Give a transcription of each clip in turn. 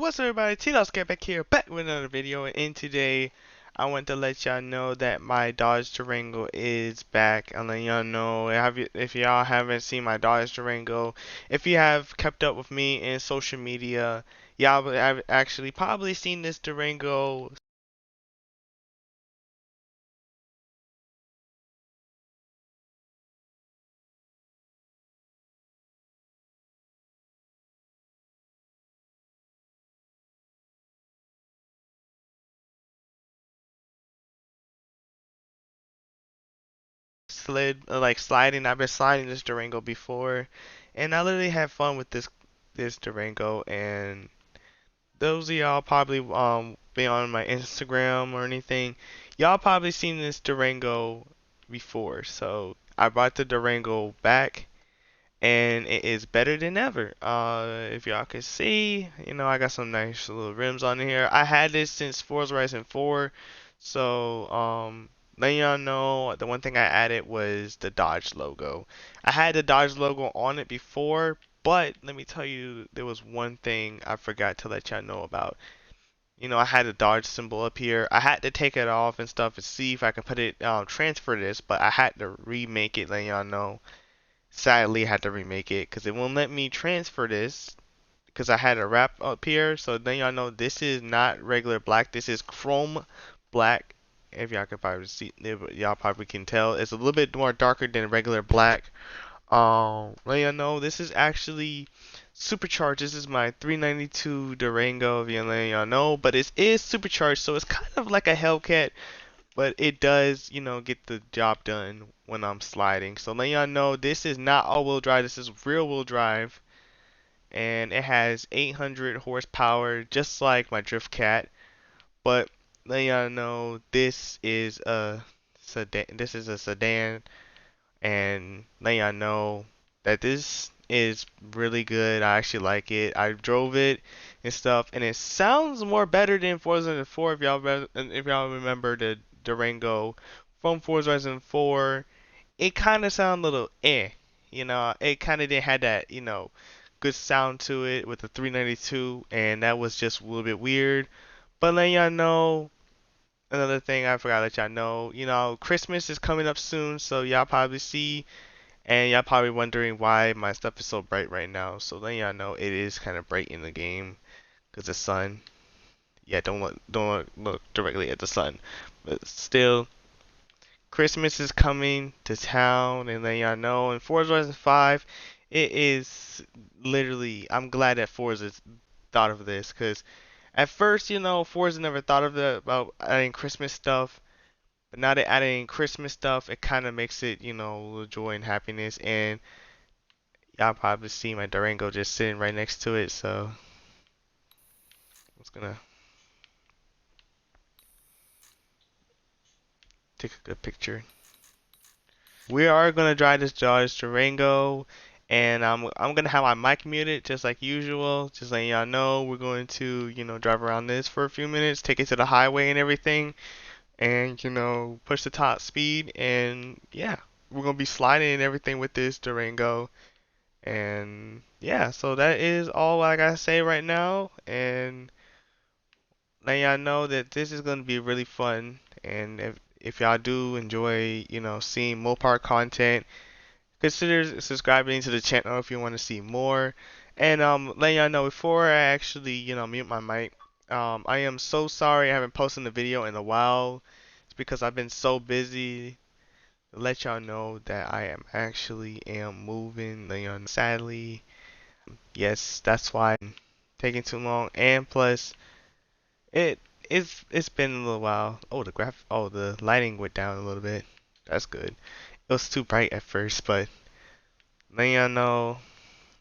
What's up, everybody? T-Loss get back here, back with another video. And today, I want to let y'all know that my Dodge Durango is back. I'm letting y'all know, if y'all haven't seen my Dodge Durango, if you have kept up with me in social media, y'all have actually probably seen this Durango sliding. I've been sliding this Durango before, and I literally had fun with this Durango. And those of y'all probably been on my Instagram or anything, y'all probably seen this Durango before. So I brought the Durango back, and it is better than ever. If y'all can see, I got some nice little rims on here. I had this since Forza Horizon 4, so letting y'all know, the one thing I added was the Dodge logo. I had the Dodge logo on it before, but let me tell you, there was one thing I forgot to let y'all know about. I had the Dodge symbol up here. I had to take it off and stuff and see if I could put it, transfer this, but I had to remake it, letting y'all know. Sadly, I had to remake it because it won't let me transfer this because I had a wrap up here. So then y'all know this is not regular black. This is chrome black. If y'all can probably see, y'all probably can tell. It's a little bit more darker than regular black. Let y'all know this is actually supercharged. This is my 392 Durango. If you let y'all know, but it is supercharged, so it's kind of like a Hellcat, but it does, get the job done when I'm sliding. So let y'all know this is not all-wheel drive, this is rear-wheel drive, and it has 800 horsepower, just like my Drift Cat. But let y'all know this is a sedan. This is a sedan, and let y'all know that this is really good. I actually like it. I drove it and stuff, and it sounds more better than Forza Horizon 4. If y'all remember the Durango from Forza Horizon 4, it kind of sounded a little eh. It kind of didn't have that good sound to it with the 392, and that was just a little bit weird. But let y'all know. Another thing I forgot to let y'all know, Christmas is coming up soon, so y'all probably see, and y'all probably wondering why my stuff is so bright right now. So letting y'all know it is kind of bright in the game because the sun. Yeah, don't look directly at the sun, but still, Christmas is coming to town, and letting y'all know. And Forza Horizon 5, it is literally. I'm glad that Forza thought of this because at first, Forza never thought of about adding Christmas stuff. But now they're adding Christmas stuff, it kind of makes it, a little joy and happiness. And y'all probably see my Durango just sitting right next to it, so I'm just gonna take a good picture. We are gonna drive this Dodge Durango, and I'm gonna have my mic muted just like usual. Just letting y'all know we're going to drive around this for a few minutes, take it to the highway and everything, and push the top speed, and yeah, we're gonna be sliding and everything with this Durango. And yeah, so that is all I gotta say right now. And let y'all know that this is gonna be really fun. And if y'all do enjoy, seeing Mopar content, consider subscribing to the channel if you want to see more. And let y'all know before I actually, mute my mic. I am so sorry I haven't posted a video in a while. It's because I've been so busy. Let y'all know that I am actually moving. Sadly. Yes, that's why I'm taking too long. And plus, it it's been a little while. The lighting went down a little bit. That's good. It was too bright at first, but letting y'all know,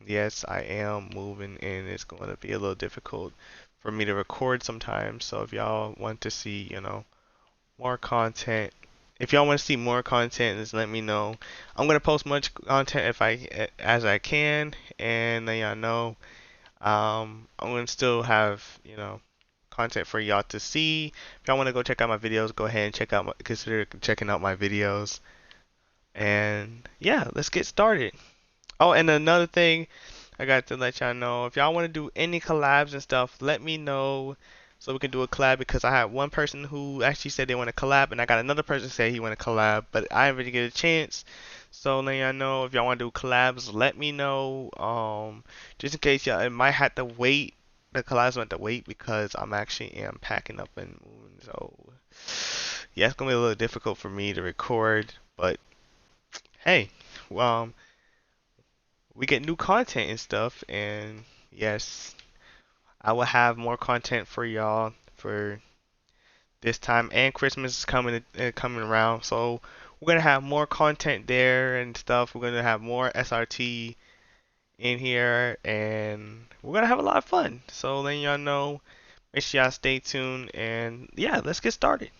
yes, I am moving, and it's going to be a little difficult for me to record sometimes. So if y'all want to see, more content. If y'all want to see more content, just let me know. I'm gonna post much content as I can, and let y'all know. I'm gonna still have, content for y'all to see. If y'all want to go check out my videos, go ahead and consider checking out my videos. And yeah, let's get started. Oh, and another thing, I got to let y'all know if y'all want to do any collabs and stuff, let me know so we can do a collab because I had one person who actually said they want to collab and I got another person say he want to collab, but I didn't really get a chance. So let y'all know if y'all want to do collabs, let me know. Just in case y'all it might have to wait. The collabs might have to wait because I'm actually am packing up and moving. So yeah, it's gonna be a little difficult for me to record, but hey, um, we get new content and stuff, and yes, I will have more content for y'all for this time. And Christmas is coming around, so we're gonna have more content there and stuff. We're gonna have more SRT in here, and we're gonna have a lot of fun. So letting y'all know, make sure y'all stay tuned, and yeah, let's get started.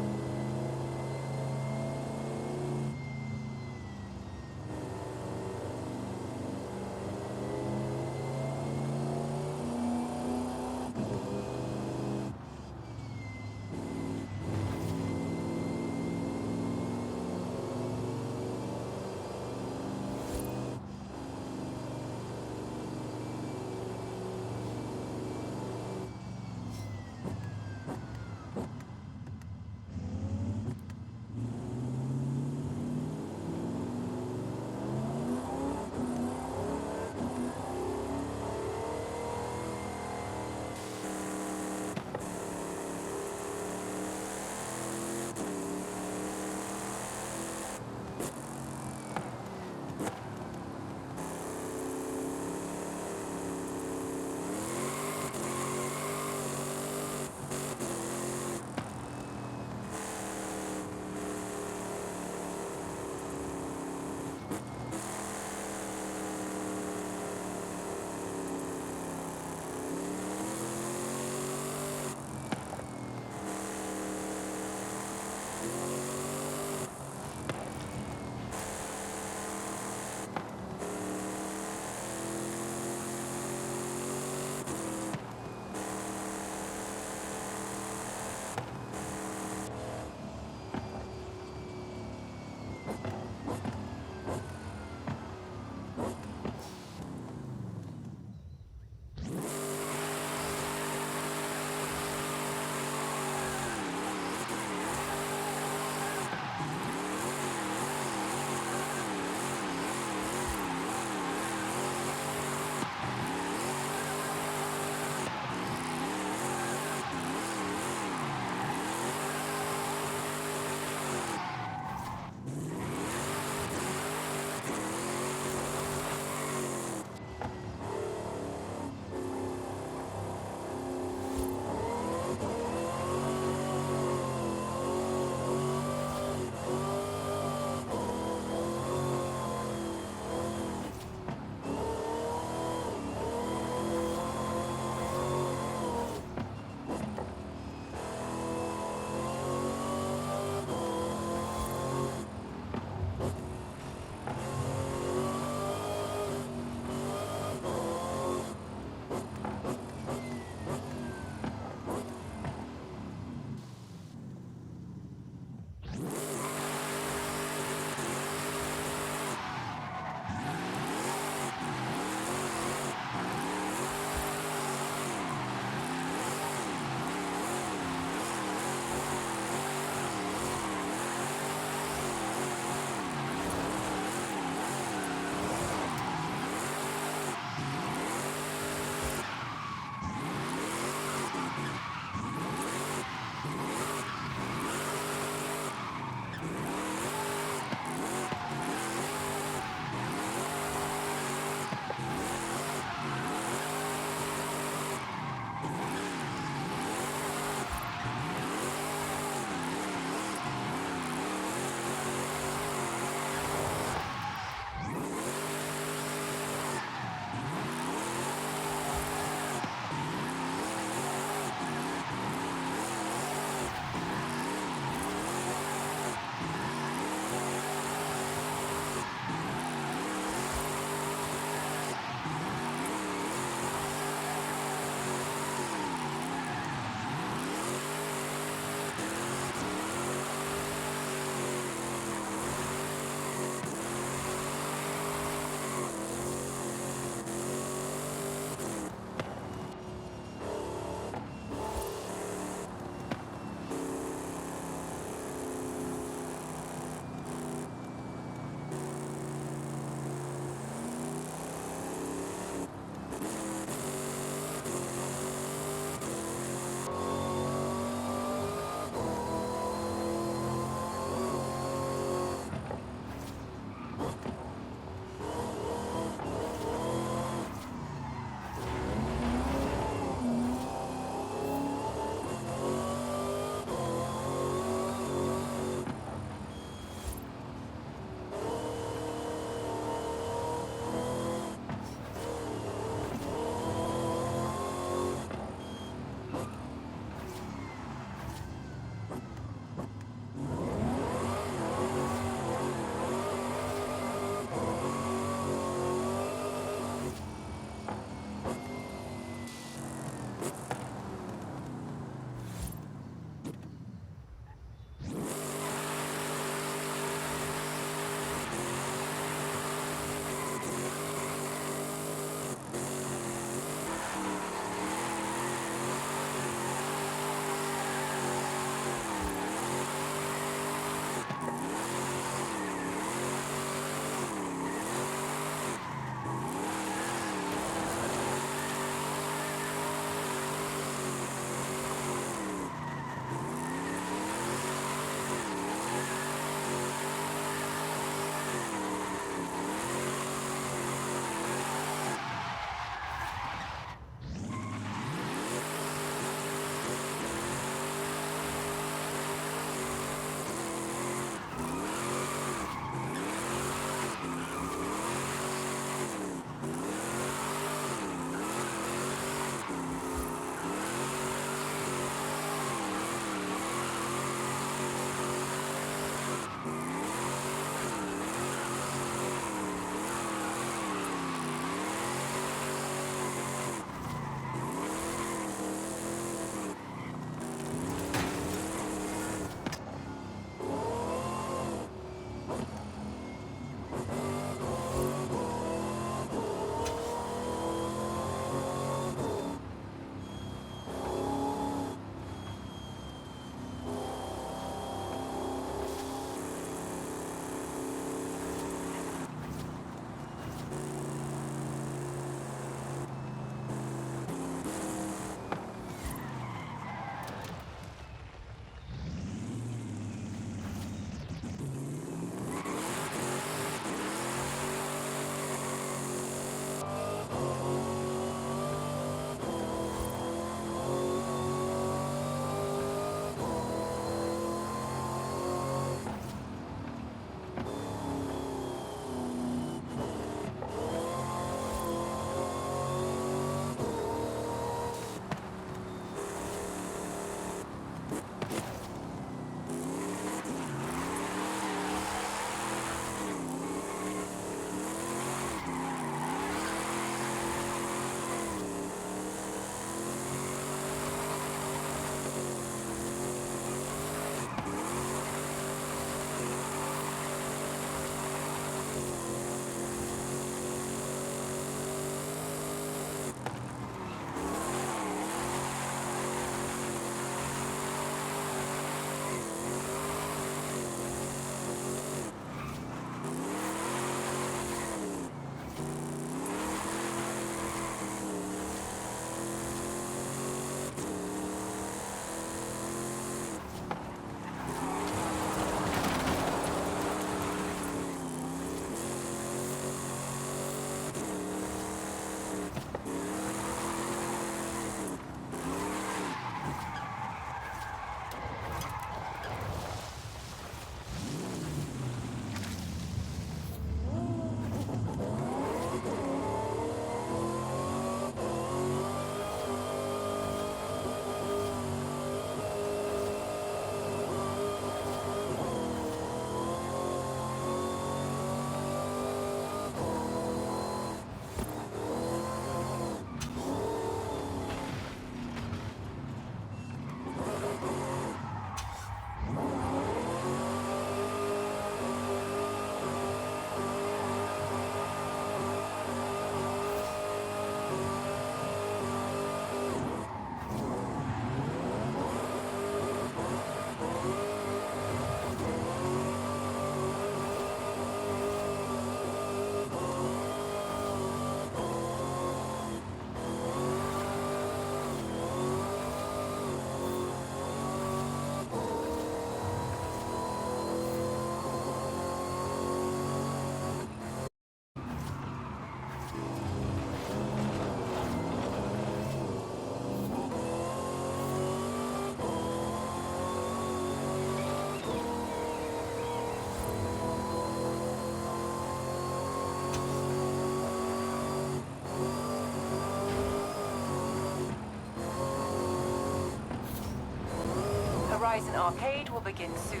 Horizon Arcade will begin soon.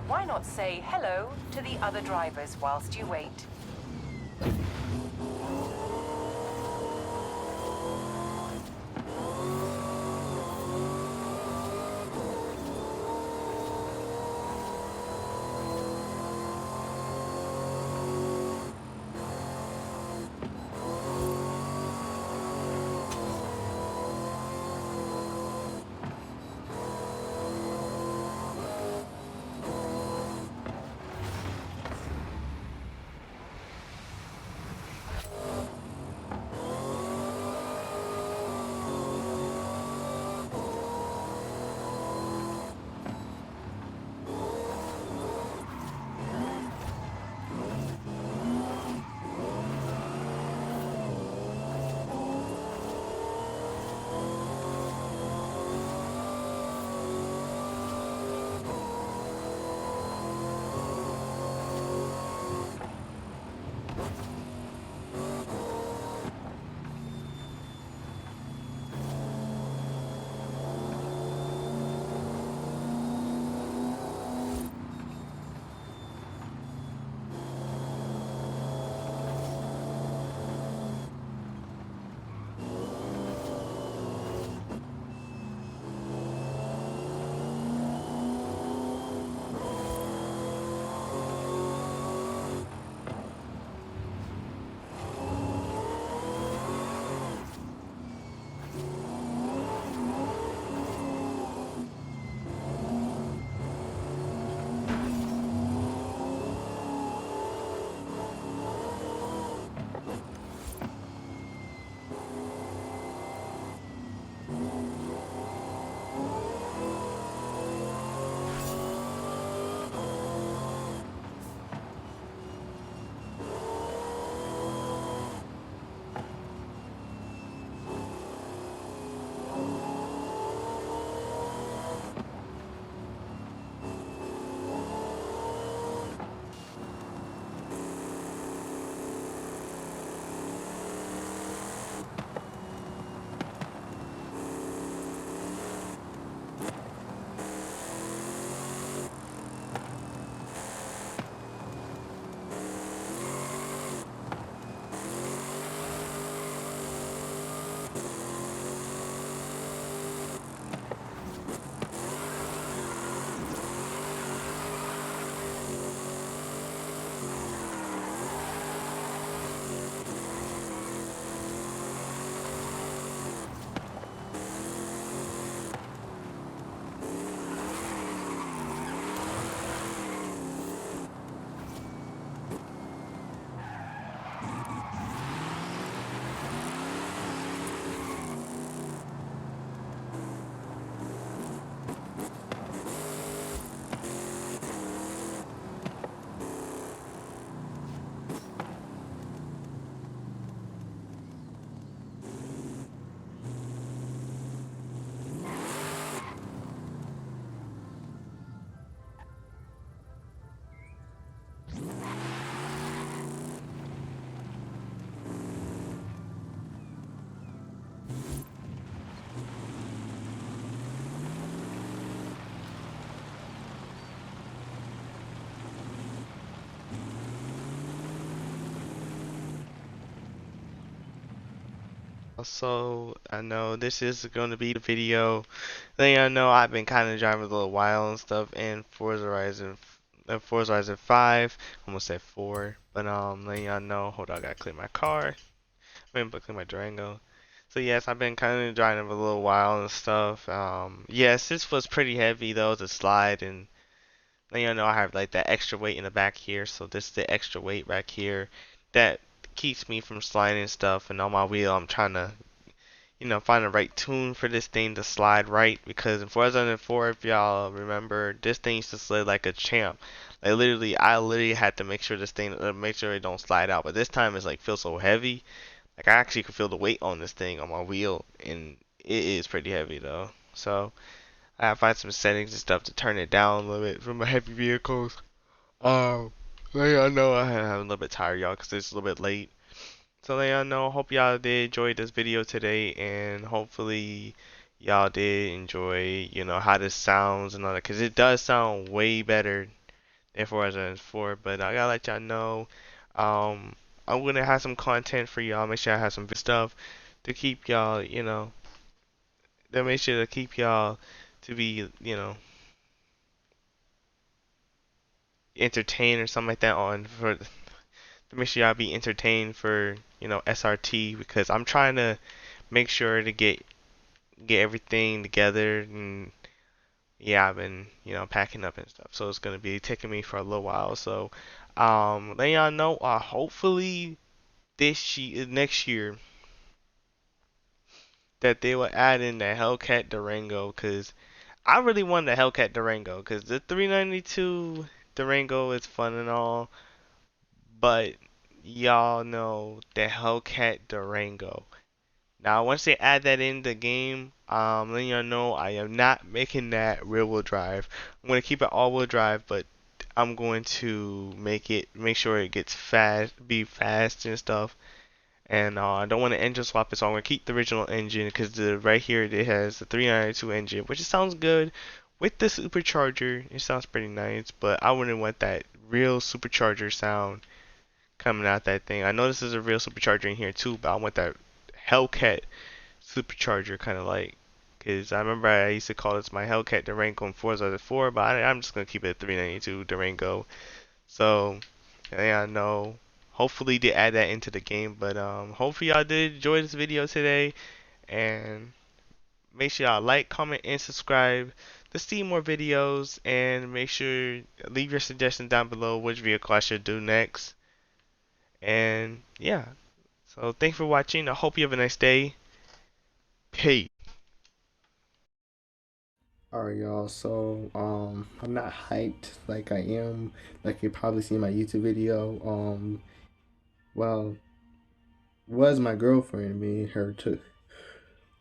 Why not say hello to the other drivers whilst you wait? So I know this is going to be the video. Then I know I've been kind of driving a little while and stuff in Forza Horizon 5. Almost said 4, but letting y'all know. Hold on, I gotta clear my car. I mean, clear my Durango. So yes, I've been kind of driving for a little while and stuff. Yes, this was pretty heavy though to slide, and then you know I have like that extra weight in the back here. So this is the extra weight back here that keeps me from sliding and stuff. And on my wheel, I'm trying to find the right tune for this thing to slide right, because in Forza 4, if y'all remember, this thing used to slide like a champ. Like literally, I literally had to make sure this thing, make sure it don't slide out. But this time it's like feels so heavy. Like I actually could feel the weight on this thing on my wheel, and it is pretty heavy though. So I have to find some settings and stuff to turn it down a little bit for my heavy vehicles. I know I'm a little bit tired, y'all, because it's a little bit late. So let y'all know, hope y'all did enjoy this video today, and hopefully y'all did enjoy, how this sounds and all that, because it does sound way better than Forza 4. But I gotta let y'all know, um, I'm gonna have some content for y'all. Make sure I have some stuff to keep y'all, to make sure to keep y'all to be, entertained or something like that on for to make sure y'all be entertained for, SRT, because I'm trying to make sure to get everything together. And yeah, I've been, packing up and stuff. So it's gonna be taking me for a little while. So letting y'all know, hopefully next year, that they will add in the Hellcat Durango, cause I really want the Hellcat Durango, cause the 392 Durango is fun and all, but y'all know the Hellcat Durango. Now, once they add that in the game, letting y'all know I am not making that rear wheel drive. I'm gonna keep it all wheel drive, but I'm going to make sure it gets fast, be fast and stuff. And I don't want to engine swap it, so I'm gonna keep the original engine, because the right here it has the 392 engine, which sounds good with the supercharger. It sounds pretty nice, but I wouldn't want that real supercharger sound coming out that thing. I know this is a real supercharger in here too, but I want that Hellcat supercharger kind of like, because I remember I used to call this my Hellcat Durango in Forza 4, but I'm just gonna keep it 392 Durango. So yeah, I know. Hopefully they add that into the game, but hopefully y'all did enjoy this video today, and make sure y'all like, comment, and subscribe to see more videos, and make sure leave your suggestions down below which vehicle I should do next. And yeah, so thanks for watching. I hope you have a nice day. Peace. Alright, y'all. So, I'm not hyped like I am, like you probably see in my YouTube video. Well, was my girlfriend. Me and her took.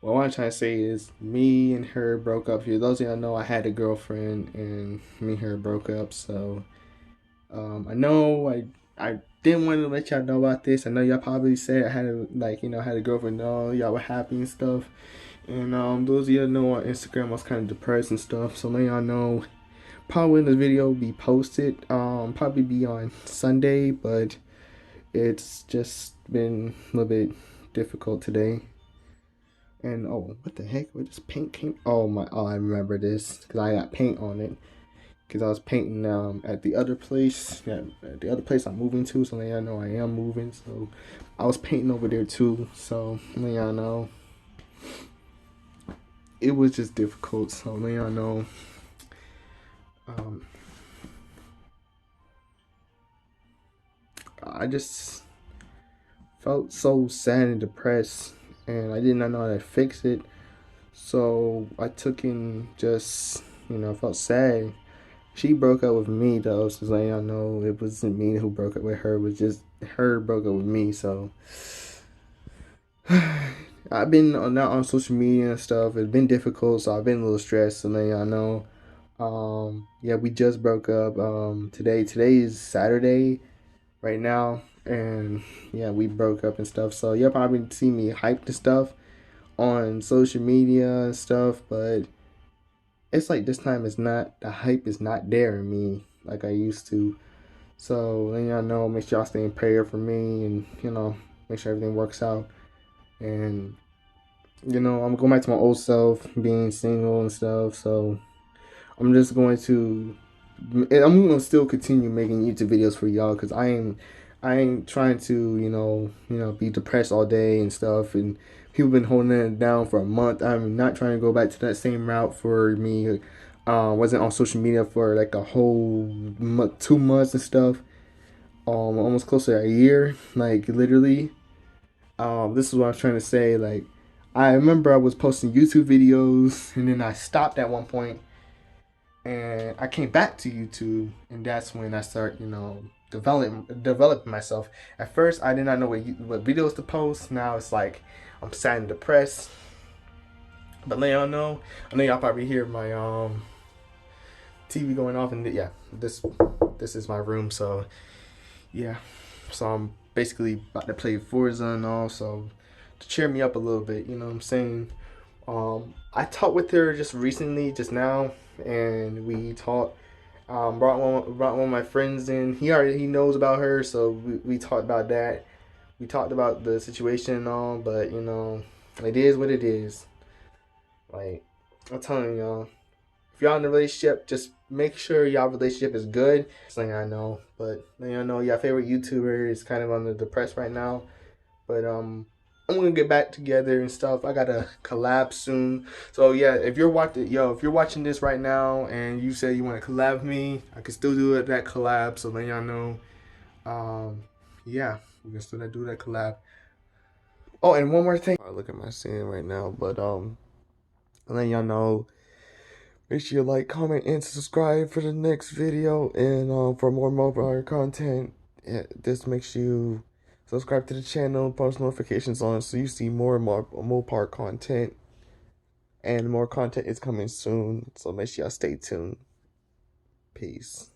Well, what I'm trying to say is, me and her broke up. Here, those of y'all know I had a girlfriend, and me and her broke up. So, I know I didn't want to let y'all know about this. I know y'all probably said I had a had a girlfriend. No, y'all were happy and stuff. And those of y'all know on Instagram I was kind of depressed and stuff. So let y'all know. Probably when this video will be posted, probably be on Sunday, but it's just been a little bit difficult today. And oh, what the heck? Where this paint came? Oh my! Oh, I remember this because I got paint on it. Because I was painting at the other place, yeah, at the other place I'm moving to. So let y'all know I am moving. So I was painting over there too. So let y'all know it was just difficult. So let y'all know. Um, I just felt so sad and depressed, and I did not know how to fix it. So I took in just, felt sad. She broke up with me though, so like I know it wasn't me who broke up with her, it was just her broke up with me. So I've been not on social media and stuff. It's been difficult, so I've been a little stressed. So then I know, yeah, we just broke up. Today is Saturday right now, and yeah, we broke up and stuff. So you'll probably see me hyped and stuff on social media and stuff, but it's like this time it's not, the hype is not there in me like I used to. So then y'all know, make sure y'all stay in prayer for me, and make sure everything works out. And I'm going back to my old self, being single and stuff. So I'm just going to, I'm gonna still continue making YouTube videos for y'all, because I ain't trying to be depressed all day and stuff. And people been holding it down for a month. I'm not trying to go back to that same route for me. Wasn't on social media for like a whole 2 months and stuff. Almost close to a year, like literally. This is what I was trying to say. Like, I remember I was posting YouTube videos, and then I stopped at one point, and I came back to YouTube, and that's when I start, developing myself. At first, I did not know what videos to post. Now it's like I'm sad and depressed. But let y'all know, I know y'all probably hear my TV going off, and yeah, this is my room. So yeah, so I'm basically about to play Forza and all, so to cheer me up a little bit, you know what I'm saying? I talked with her just recently, just now, and we talked. Brought one of my friends in. He knows about her, so we talked about that. We talked about the situation and all, but it is what it is. Like I'm telling y'all, if y'all in a relationship, just make sure y'all relationship is good. Something I know, but your favorite YouTuber is kind of on the depressed right now. But I'm gonna get back together and stuff. I gotta collab soon. So yeah, if you're watching this right now and you say you want to collab with me, I can still do it that collab. So then y'all know. Yeah, we can still do that collab. Oh, and one more thing. I look at my scene right now, but and then y'all know. Make sure you like, comment, and subscribe for the next video, and for more mobile content. This makes you subscribe to the channel, post notifications on, so you see more and more Mopar content, and more content is coming soon. So make sure y'all stay tuned. Peace.